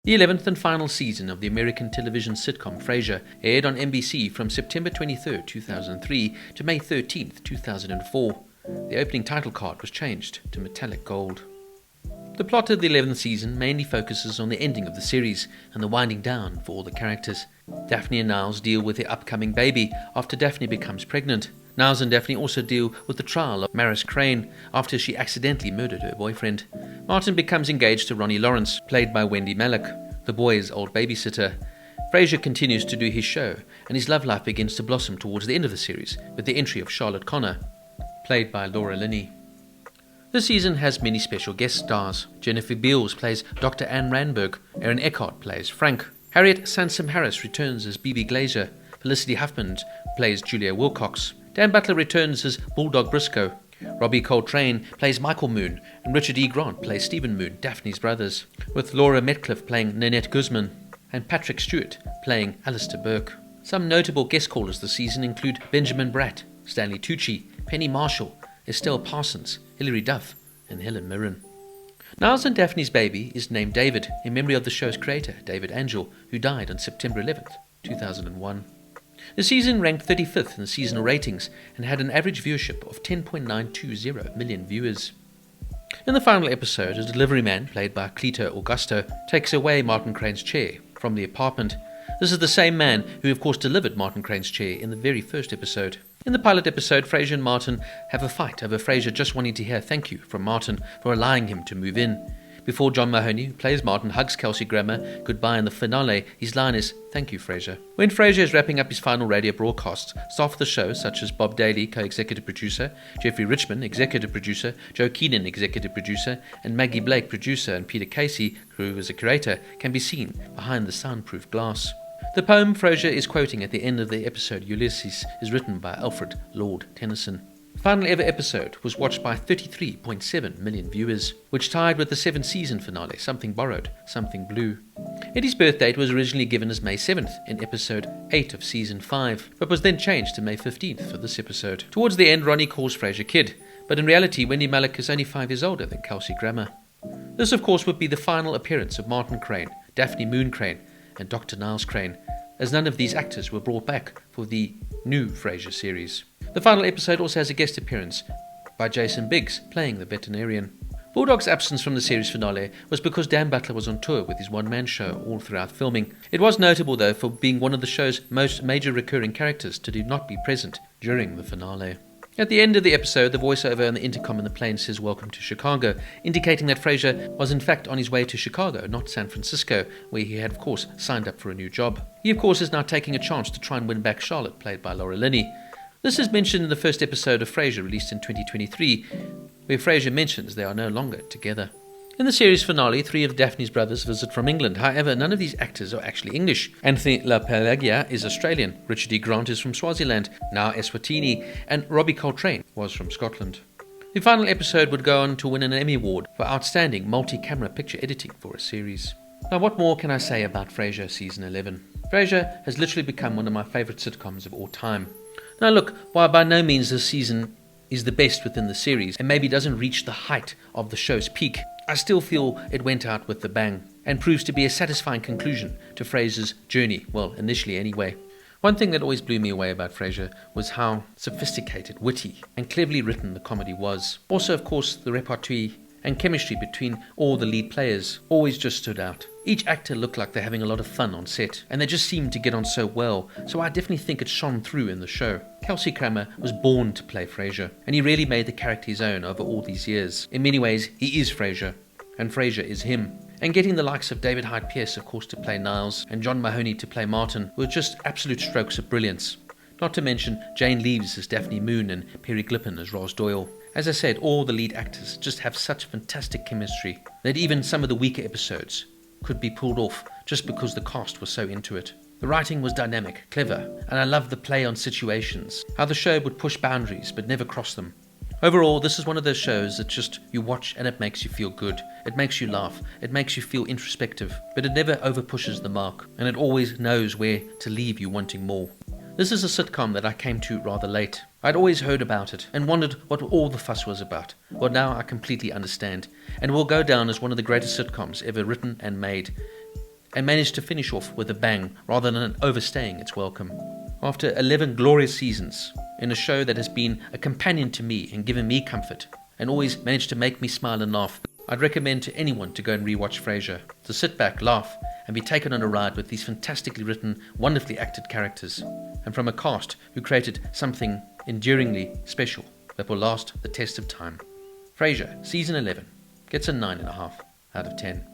The 11th and final season of the American television sitcom Frasier aired on NBC from September 23, 2003 to May 13, 2004. The opening title card was changed to metallic gold. The plot of the 11th season mainly focuses on the ending of the series and the winding down for all the characters. Daphne and Niles deal with their upcoming baby after Daphne becomes pregnant. Niles and Daphne also deal with the trial of Maris Crane after she accidentally murdered her boyfriend. Martin becomes engaged to Ronnie Lawrence, played by Wendy Malick, the boy's old babysitter. Frasier continues to do his show, and his love life begins to blossom towards the end of the series with the entry of Charlotte Connor, played by Laura Linney. This season has many special guest stars. Jennifer Beals plays Dr. Anne Randberg, Aaron Eckhart plays Frank, Harriet Sansom Harris returns as Bebe Glazer, Felicity Huffman plays Julia Wilcox, Dan Butler returns as Bulldog Briscoe, Robbie Coltrane plays Michael Moon, and Richard E. Grant plays Stephen Moon, Daphne's brothers, with Laura Metcalfe playing Nanette Guzman, and Patrick Stewart playing Alistair Burke. Some notable guest callers this season include Benjamin Bratt, Stanley Tucci, Penny Marshall, Estelle Parsons, Hilary Duff, and Helen Mirren. Niles and Daphne's baby is named David in memory of the show's creator, David Angel, who died on September 11, 2001. The season ranked 35th in seasonal ratings and had an average viewership of 10.920 million viewers. In the final episode, a delivery man, played by Cleto Augusto, takes away Martin Crane's chair from the apartment. This is the same man who of course delivered Martin Crane's chair in the very first episode. In the pilot episode, Frasier and Martin have a fight over Frasier just wanting to hear thank you from Martin for allowing him to move in. Before John Mahoney, who plays Martin, hugs Kelsey Grammer goodbye in the finale, his line is, "Thank you, Frasier." When Frasier is wrapping up his final radio broadcasts, staff of the show, such as Bob Daly, co-executive producer, Jeffrey Richman, executive producer, Joe Keenan, executive producer, and Maggie Blake, producer, and Peter Casey, who is a curator, can be seen behind the soundproof glass. The poem Frasier is quoting at the end of the episode, Ulysses, is written by Alfred Lord Tennyson. The final ever episode was watched by 33.7 million viewers, which tied with the 7th season finale, Something Borrowed, Something Blue. Eddie's birth date was originally given as May 7th in episode 8 of season 5, but was then changed to May 15th for this episode. Towards the end, Ronnie calls Frasier Kid, but in reality, Wendy Malick is only 5 years older than Kelsey Grammer. This, of course, would be the final appearance of Martin Crane, Daphne Moon Crane, and Dr. Niles Crane, as none of these actors were brought back for the new Frasier series. The final episode also has a guest appearance by Jason Biggs, playing the veterinarian. Bulldog's absence from the series finale was because Dan Butler was on tour with his one-man show all throughout filming. It was notable, though, for being one of the show's most major recurring characters to not be present during the finale. At the end of the episode, the voiceover on the intercom in the plane says "Welcome to Chicago," indicating that Frasier was in fact on his way to Chicago, not San Francisco, where he had of course signed up for a new job. He of course is now taking a chance to try and win back Charlotte, played by Laura Linney. This is mentioned in the first episode of Frasier, released in 2023, where Frasier mentions they are no longer together. In the series finale, 3 of Daphne's brothers visit from England. However, none of these actors are actually English. Anthony LaPelagia is Australian, Richard E. Grant is from Swaziland, now Eswatini, and Robbie Coltrane was from Scotland. The final episode would go on to win an Emmy Award for outstanding multi-camera picture editing for a series. Now, what more can I say about Frasier season 11? Frasier has literally become one of my favourite sitcoms of all time. Now look, while by no means this season is the best within the series, and maybe doesn't reach the height of the show's peak, I still feel it went out with a bang, and proves to be a satisfying conclusion to Frasier's journey, well, initially anyway. One thing that always blew me away about Frasier was how sophisticated, witty, and cleverly written the comedy was. Also, of course, the repartee and chemistry between all the lead players always just stood out. Each actor looked like they're having a lot of fun on set, and they just seemed to get on so well, so I definitely think it shone through in the show. Kelsey Grammer was born to play Frasier, and he really made the character his own over all these years. In many ways, he is Frasier, and Frasier is him. And getting the likes of David Hyde Pierce, of course, to play Niles, and John Mahoney to play Martin were just absolute strokes of brilliance. Not to mention Jane Leeves as Daphne Moon and Perry Glippen as Roz Doyle. As I said, all the lead actors just have such fantastic chemistry that even some of the weaker episodes could be pulled off just because the cast was so into it. The writing was dynamic, clever, and I loved the play on situations, how the show would push boundaries but never cross them. Overall, this is one of those shows that just you watch and it makes you feel good. It makes you laugh. It makes you feel introspective, but it never overpushes the mark, and it always knows where to leave you wanting more. This is a sitcom that I came to rather late. I'd always heard about it and wondered what all the fuss was about. Well, now I completely understand, and will go down as one of the greatest sitcoms ever written and made. and managed to finish off with a bang rather than overstaying its welcome. After 11 glorious seasons, in a show that has been a companion to me and given me comfort, and always managed to make me smile and laugh, I'd recommend to anyone to go and rewatch Frasier, to sit back, laugh, and be taken on a ride with these fantastically written, wonderfully acted characters, and from a cast who created something enduringly special that will last the test of time. Frasier, Season 11, gets a 9.5 out of 10.